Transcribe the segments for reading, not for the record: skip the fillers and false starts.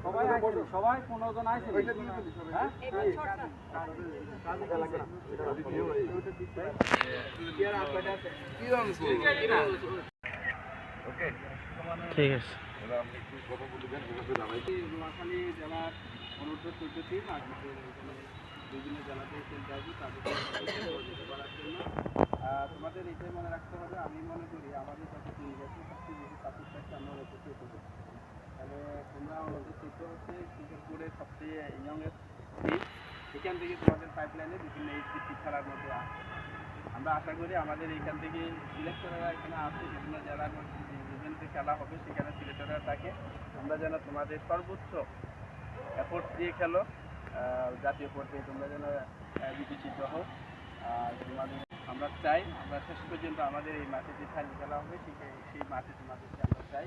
সবাই আইছেন, সবাই 15 জন আইছেন। হ্যাঁ ঠিক আছে। নোয়াখালী জেলার অনূর্ধ্ব 14 টিম আজকে বিভিন্ন জেলাতে খেলতে আসবে তাদেরকে সহযোগিতা করার জন্য। তোমাদের এটাই মনে রাখতে হবে, আমি মনে করি আমাদের যত টিম আছে সবচেয়ে বেশি সাপোর্ট থাকছে আমরা অনূর্ধ্ব 14 তে। তাহলে তোমরা অনূর্ধ্ব 14 হচ্ছে সুন্দরপুরের সবচেয়ে ইয়ংয়েস্ট টিম, এখান থেকে তোমাদের পাইপলাইনে বিভিন্ন এইচপিসি খেলার মধ্যে আসছে। আমরা আশা করি আমাদের এইখান থেকে সিলেক্টররা এখানে আসছে, বিভিন্ন জেলার মধ্যে ইভেন্টে খেলা হবে সেখানে সিলেক্টররা থাকে। আমরা যেন তোমাদের সর্বোচ্চ এফোর্ট দিয়ে খেলো, জাতীয় পর্যায়ে তোমরা যেন বিবেচিত হও। আর তোমাদের আমরা চাই আমরা শেষ পর্যন্ত আমাদের এই মাঠে যে ফাইনাল খেলা হবে সেই মাঠে তোমাদেরকে আমরা চাই।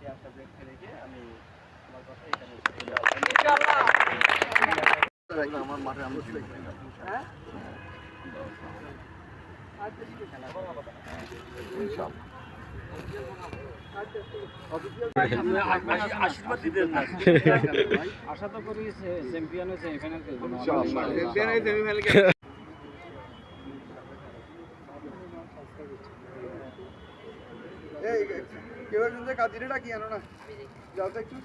এই আশা ব্যক্ত রেখে আমি আমার কথা এখানে আমার মাঠে আমি হ্যাঁ আশা তো করি চ্যাম্পিয়ন সেমিফাইনাল খেলবো কেউ একজন কাজিরে ডাকি আনো না যাও তো একটু।